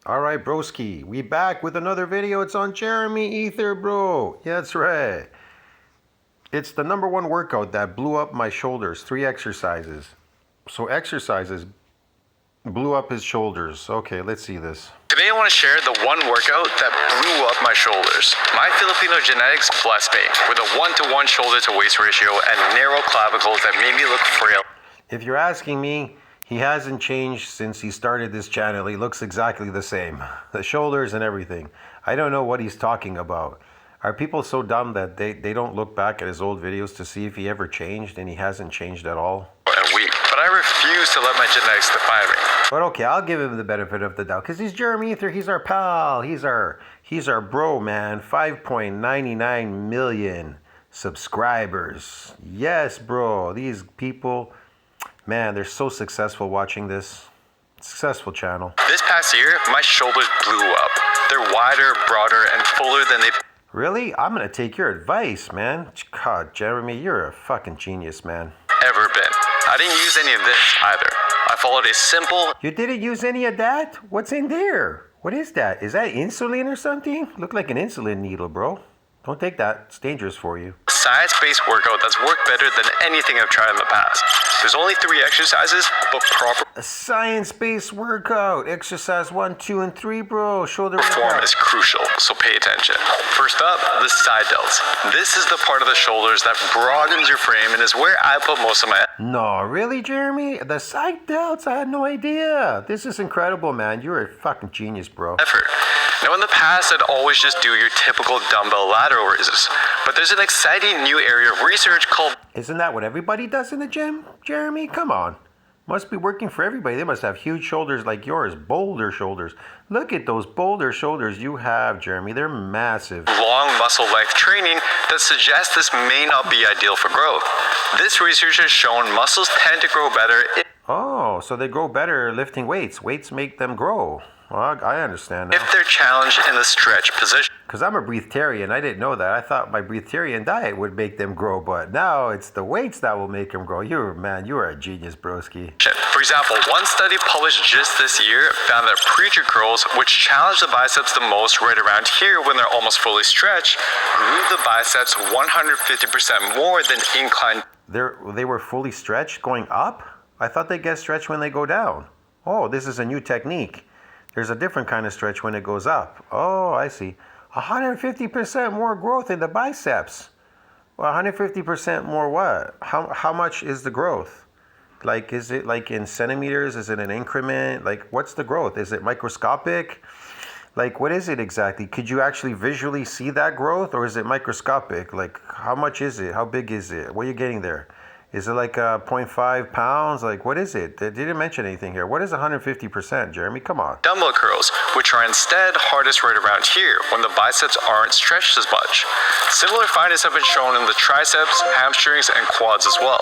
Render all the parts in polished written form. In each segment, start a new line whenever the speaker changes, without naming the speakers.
All right, broski, we back with another video. It's on Jeremy Ethier, bro. Yeah, that's right. It's the number one workout that blew up my shoulders. 3 exercises. So exercises blew up his shoulders. Okay, let's see this.
Today I want to share the one workout that blew up my shoulders. My Filipino genetics blessed me with a 1-to-1 shoulder to waist ratio and narrow clavicles that made me look frail.
If you're asking me, he hasn't changed since he started this channel. He looks exactly the same. The shoulders and everything. I don't know what he's talking about. Are people so dumb that they don't look back at his old videos to see if he ever changed, and he hasn't changed at all?
And weak, but I refuse to let my genetics define me.
But okay, I'll give him the benefit of the doubt because he's Jeremy Ethier. He's our pal. He's our bro, man. 5.99 million subscribers. Yes, bro. These people, man, they're so successful watching this. Successful channel.
This past year, my shoulders blew up. They're wider, broader, and fuller than they've
Really? I'm gonna take your advice, man. God, Jeremy, you're a fucking genius, man.
ever been. I didn't use any of this either. I followed a simple,
You didn't use any of that? What's in there? What is that? Is that insulin or something? Look like an insulin needle, bro. Don't take that. It's dangerous for you.
science-based workout that's worked better than anything I've tried in the past. There's only 3 exercises, but proper
A science-based workout. Exercise 1, 2, and 3, bro. Shoulder
form
workout.
is crucial, so pay attention. First up, the side delts. This is the part of the shoulders that broadens your frame and is where I put most of my
No, really, Jeremy? The side delts? I had no idea. This is incredible, man. You're a fucking genius, bro.
effort. Now in the past, I'd always just do your typical dumbbell lateral raises, but there's an exciting new area of research called
Isn't that what everybody does in the gym, Jeremy? Come on. Must be working for everybody. They must have huge shoulders like yours, boulder shoulders. Look at those boulder shoulders you have, Jeremy. They're massive.
long muscle length training that suggests this may not be ideal for growth. This research has shown muscles tend to grow better
Oh, so they grow better lifting weights. Weights make them grow. Well, I understand now.
if they're challenged in the stretch position.
Because I'm a breatharian. I didn't know that. I thought my breatharian diet would make them grow, but now it's the weights that will make them grow. You're a genius, broski.
For example, one study published just this year found that preacher curls, which challenge the biceps the most right around here when they're almost fully stretched, grew the biceps 150% more than incline.
They were fully stretched going up? I thought they get stretched when they go down. Oh, this is a new technique. There's a different kind of stretch when it goes up. Oh, I see. 150% more growth in the biceps. Well, 150% more what? How much is the growth? Like, is it like in centimeters? Is it an increment? Like, what's the growth? Is it microscopic? Like, what is it exactly? Could you actually visually see that growth, or is it microscopic? Like, how much is it? How big is it? What are you getting there? Is it like 0.5 pounds? Like, what is it? They didn't mention anything here. What is 150%, Jeremy? Come on.
Dumbbell curls, which are instead hardest right around here when the biceps aren't stretched as much. Similar findings have been shown in the triceps, hamstrings, and quads as well.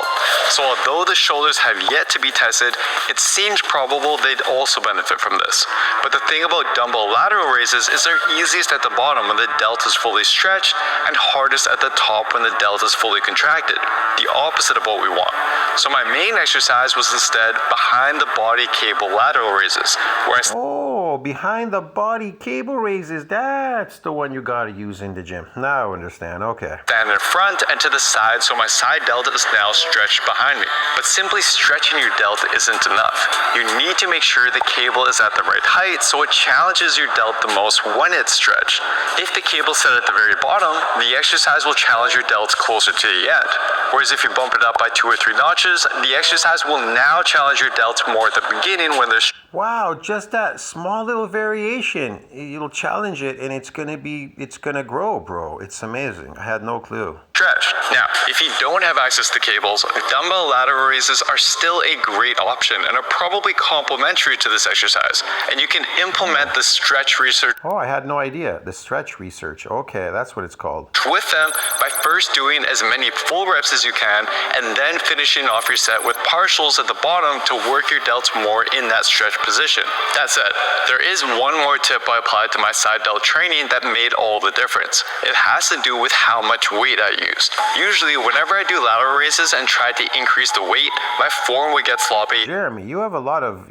So although the shoulders have yet to be tested, it seems probable they'd also benefit from this. But the thing about dumbbell lateral raises is they're easiest at the bottom when the delt is fully stretched and hardest at the top when the delt is fully contracted. The opposite of what we want. So my main exercise was instead behind the body cable lateral raises, where I
Oh, behind the body cable raises. That's the one you gotta use in the gym. Now I understand. Okay.
stand in front and to the side, so my side delt is now stretched behind me. But simply stretching your delt isn't enough. You need to make sure the cable is at the right height so it challenges your delt the most when it's stretched. If the cable's set at the very bottom, the exercise will challenge your delts closer to the end. Whereas if you bump it up by 2 or 3 notches, the exercise will now challenge your delts more at the beginning when they're
Wow, just that small little variation. It'll challenge it and it's gonna grow, bro. It's amazing. I had no clue.
stretched. Now, if you don't have access to cables, dumbbell lateral raises are still a great option and are probably complementary to this exercise. And you can implement the stretch research
Oh, I had no idea. The stretch research. Okay, that's what it's called.
with them by first doing as many full reps as you can and then finishing off your set with partials at the bottom to work your delts more in that stretch position. That said, there is one more tip I applied to my side delt training that made all the difference. It has to do with how much weight I used. Usually, whenever I do lateral raises and try to increase the weight, my form would get sloppy.
Jeremy, you have a lot of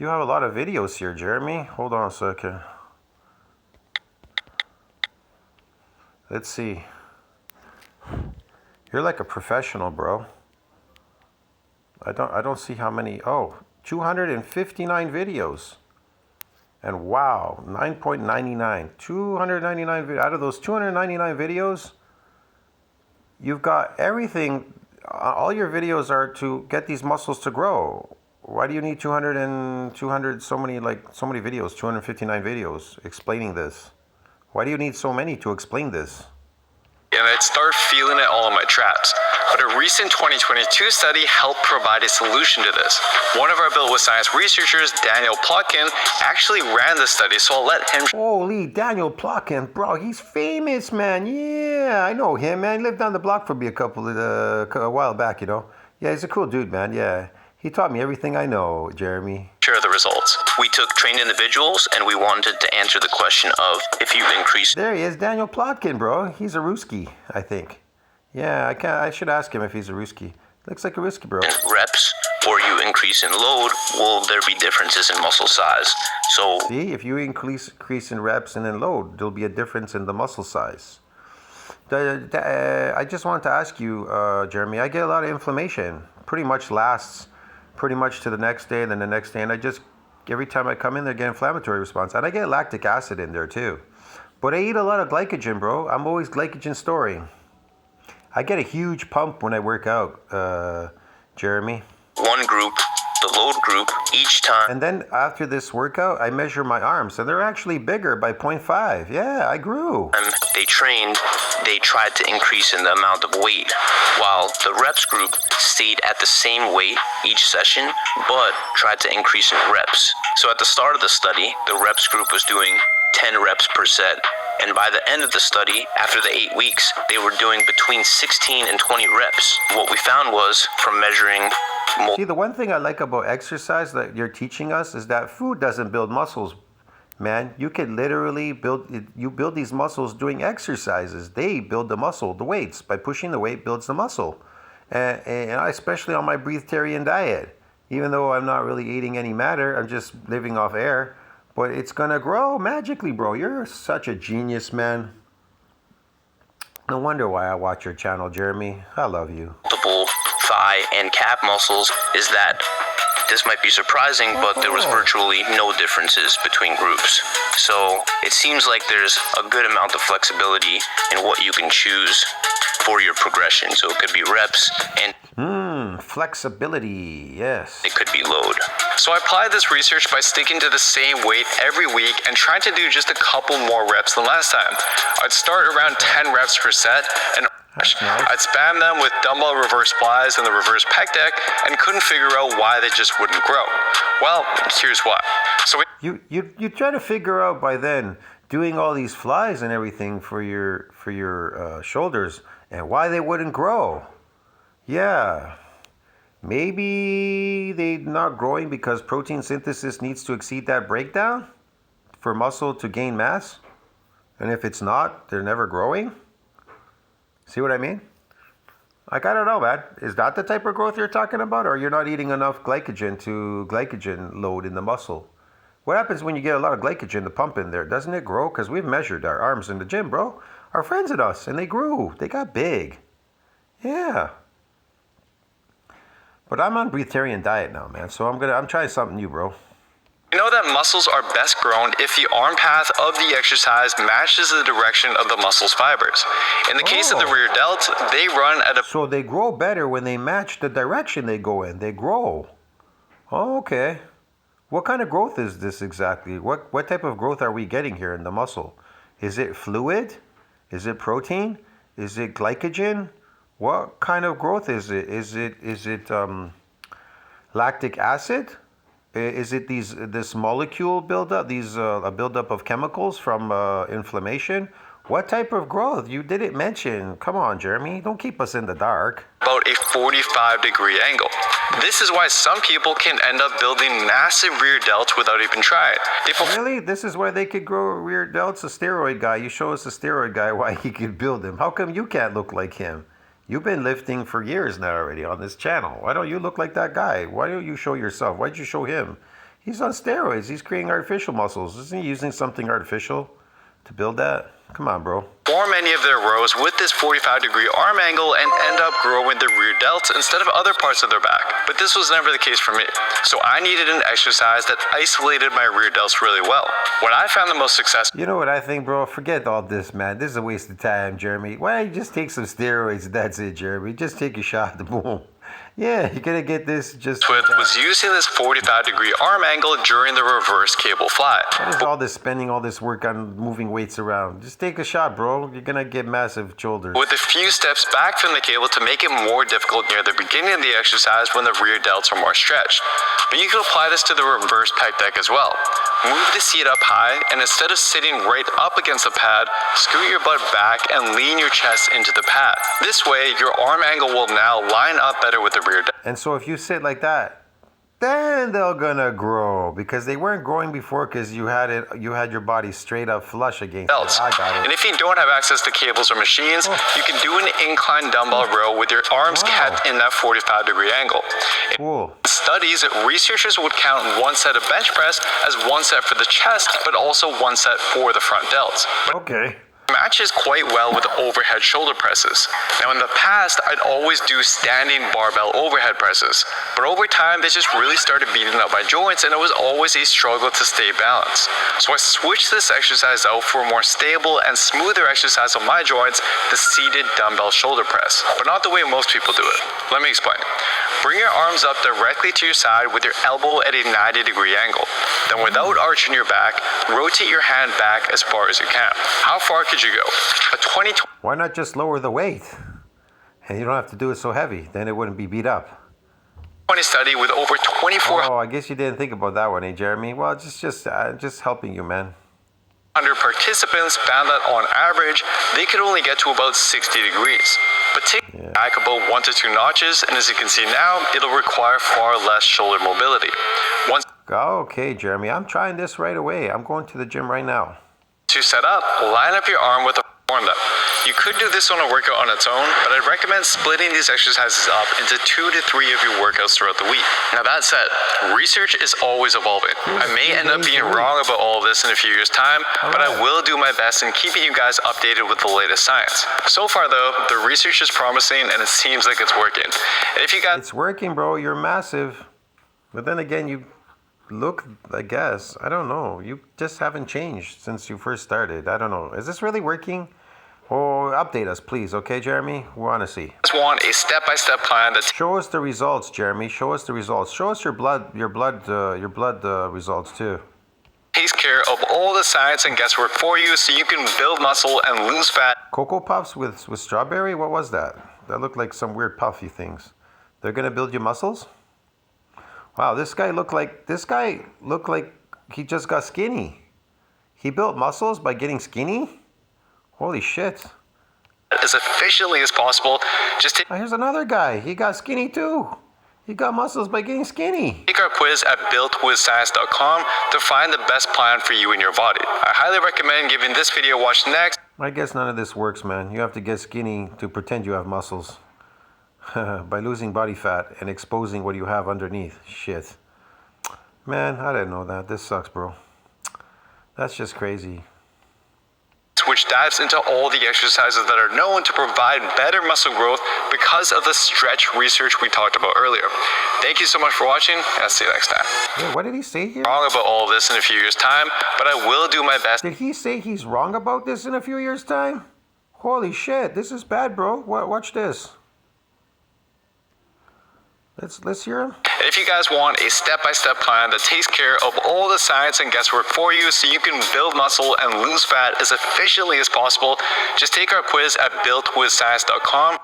You have a lot of videos here, Jeremy. Hold on a second. Let's see. You're like a professional, bro. I don't see how many. Oh, 259 videos. And wow, 9.99. 299 out of those 299 videos, you've got everything. All your videos are to get these muscles to grow. Why do you need 200 so many videos, 259 videos explaining this? Why do you need so many to explain this?
And I'd start feeling it all in my traps. But a recent 2022 study helped provide a solution to this. One of our Built with Science researchers, Daniel Plotkin, actually ran the study, so I'll let him.
Holy, Daniel Plotkin, bro, he's famous, man. Yeah, I know him, man. He lived down the block for me a while back, you know. Yeah, he's a cool dude, man. Yeah, he taught me everything I know, Jeremy.
Share the results. We took trained individuals and we wanted to answer the question of if you increase.
There he is, Daniel Plotkin, bro. He's a Ruski, I think. Yeah, I should ask him if he's a Ruski. Looks like a Ruski, bro.
Reps or you increase in load, will there be differences in muscle size? So
see, if you increase in reps and in load, there'll be a difference in the muscle size. I just wanted to ask you, Jeremy, I get a lot of inflammation. Pretty much lasts pretty much to the next day and then the next day. And every time I come in there, I get inflammatory response. And I get lactic acid in there too. But I eat a lot of glycogen, bro. I'm always glycogen storing. I get a huge pump when I work out, Jeremy.
One group, the load group, each time.
And then after this workout, I measure my arms. And they're actually bigger by 0.5. Yeah, I grew.
They trained, they tried to increase in the amount of weight, while the reps group stayed at the same weight each session, but tried to increase in reps. So at the start of the study, the reps group was doing 10 reps per set. And by the end of the study, after the 8 weeks, they were doing between 16 and 20 reps. What we found was, from measuring...
See, the one thing I like about exercise that you're teaching us is that food doesn't build muscles, man. You can literally build these muscles doing exercises. They build the muscle, the weights. By pushing the weight builds the muscle. And I, especially on my breatharian diet, even though I'm not really eating any matter, I'm just living off air. But it's gonna grow magically, bro. You're such a genius, man. No wonder why I watch your channel, Jeremy. I love you.
Multiple thigh and calf muscles is that this might be surprising, but there was virtually no differences between groups. So it seems like there's a good amount of flexibility in what you can choose for your progression. So it could be reps and
flexibility, yes.
It could be load. So I applied this research by sticking to the same weight every week and trying to do just a couple more reps than last time. I'd start around 10 reps per set and
nice.
I'd spam them with dumbbell reverse flies and the reverse pec deck and couldn't figure out why they just wouldn't grow. Well, here's why. So
you try to figure out by then doing all these flies and everything for your shoulders and why they wouldn't grow. Yeah. Maybe they're not growing because protein synthesis needs to exceed that breakdown for muscle to gain mass. And if it's not, they're never growing. See what I mean? Like, I don't know, man. Is that the type of growth you're talking about? Or you're not eating enough glycogen load in the muscle? What happens when you get a lot of glycogen to pump in there? Doesn't it grow? Because we've measured our arms in the gym, bro. Our friends and us, and they grew. They got big. Yeah. But I'm on breatharian diet now, man. So I'm trying something new, bro.
You know that muscles are best grown if the arm path of the exercise matches the direction of the muscle's fibers. In the case of the rear delts, they run at a...
So they grow better when they match the direction they go in. They grow. Oh, okay. What kind of growth is this exactly? What type of growth are we getting here in the muscle? Is it fluid? Is it protein? Is it glycogen? What kind of growth is it? Is it lactic acid? Is it this molecule buildup? A buildup of chemicals from inflammation? What type of growth? You didn't mention. Come on, Jeremy. Don't keep us in the dark.
About a 45-degree angle. This is why some people can end up building massive rear delts without even trying.
Really? This is why they could grow rear delts? A steroid guy. You show us a steroid guy why he could build them. How come you can't look like him? You've been lifting for years now already on this channel. Why don't you look like that guy? Why don't you show yourself? Why'd you show him? He's on steroids. He's creating artificial muscles. Isn't he using something artificial to build that? Come on, bro.
Form many of their rows with this 45-degree arm angle and end up growing their rear delts instead of other parts of their back. But this was never the case for me. So I needed an exercise that isolated my rear delts really well. When I found the most successful.
You know what I think, bro? Forget all this, man. This is a waste of time, Jeremy. Why don't you just take some steroids? That's it, Jeremy. Just take a shot. Boom. Yeah, you're gonna get this just.
Was using this 45-degree arm angle during the reverse cable fly.
What is all this spending all this work on moving weights around? Just take a shot, bro. You're gonna get massive shoulders.
With a few steps back from the cable to make it more difficult near the beginning of the exercise when the rear delts are more stretched. But you can apply this to the reverse pec deck as well. Move the seat up high, and instead of sitting right up against the pad, scoot your butt back and lean your chest into the pad. This way, your arm angle will now line up better with the rear delt.
And so if you sit like that, then they're gonna grow because they weren't growing before because you had your body straight up flush against it. I got it.
And if you don't have access to cables or machines, you can do an incline dumbbell row with your arms kept in that 45-degree angle.
Cool.
In studies, researchers would count one set of bench press as one set for the chest, but also one set for the front delts.
Okay.
Matches quite well with overhead shoulder presses. Now in the past, I'd always do standing barbell overhead presses, but over time they just really started beating up my joints and it was always a struggle to stay balanced. So I switched this exercise out for a more stable and smoother exercise on my joints, the seated dumbbell shoulder press, but not the way most people do it. Let me explain. Bring your arms up directly to your side with your elbow at a 90-degree angle. Then without arching your back, rotate your hand back as far as you can. How far could you go? A 20.
Why not just lower the weight? And you don't have to do it so heavy. Then it wouldn't be beat up.
20 study with over 24.
Oh, I guess you didn't think about that one, eh, Jeremy? Well, just helping you, man.
100 participants found that on average, they could only get to about 60 degrees. But take back about 1 to 2 notches, and as you can see now, it'll require far less shoulder mobility. Once
Okay, Jeremy, I'm trying this right away. I'm going to the gym right now.
to set up, line up your arm with a warm up. You could do this on a workout on its own, but I'd recommend splitting these exercises up into 2 to 3 of your workouts throughout the week. Now that said, research is always evolving. I may end up being wrong about all of this in a few years' time, but I will do my best in keeping you guys updated with the latest science. So far though, the research is promising and it seems like it's working. And if you guys...
It's working, bro. You're massive. But then again, you look, I guess, I don't know. You just haven't changed since you first started. I don't know. Is this really working? Oh, update us, please, okay, Jeremy? We want to see.
just want a step-by-step plan that
Show us the results, Jeremy. Show us the results. Show us your blood results too.
takes care of all the science and guesswork for you so you can build muscle and lose fat.
Cocoa Puffs with strawberry? What was that? That looked like some weird puffy things. They're gonna build your muscles? Wow, this guy looked like he just got skinny. He built muscles by getting skinny? Holy shit.
As efficiently as possible, just take
Oh, here's another guy. He got skinny too. He got muscles by getting skinny.
our quiz at builtwithscience.com to find the best plan for you and your body. I highly recommend giving this video a watch next.
I guess none of this works, man. You have to get skinny to pretend you have muscles. By losing body fat and exposing what you have underneath. Shit. Man, I didn't know that. This sucks, bro. That's just crazy.
Which dives into all the exercises that are known to provide better muscle growth because of the stretch research we talked about earlier. Thank you so much for watching, and I'll see you next time.
Wait, what did he say here?
Wrong about all of this in a few years' time, but I will do my best.
Did he say he's wrong about this in a few years' time? Holy shit, this is bad, bro. Watch this. Let's hear him.
And if you guys want a step-by-step plan that takes care of all the science and guesswork for you so you can build muscle and lose fat as efficiently as possible, just take our quiz at builtwithscience.com.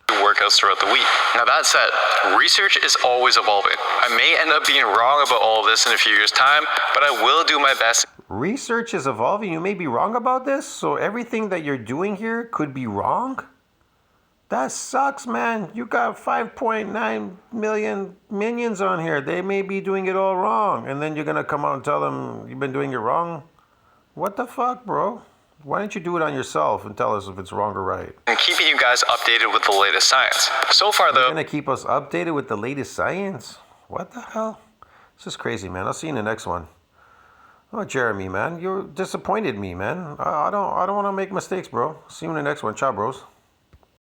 Workouts throughout the week. Now that said, research is always evolving. I may end up being wrong about all of this in a few years' time, but I will do my best.
Research is evolving. You may be wrong about this, so everything that you're doing here could be wrong? That sucks, man. You got 5.9 million minions on here. They may be doing it all wrong. And then you're going to come out and tell them you've been doing it wrong? What the fuck, bro? Why don't you do it on yourself and tell us if it's wrong or right?
And keeping you guys updated with the latest science. So far,
You're
though,
going to keep us updated with the latest science? What the hell? This is crazy, man. I'll see you in the next one. Oh, Jeremy, man, you disappointed me, man. I don't want to make mistakes, bro. See you in the next one. Ciao, bros.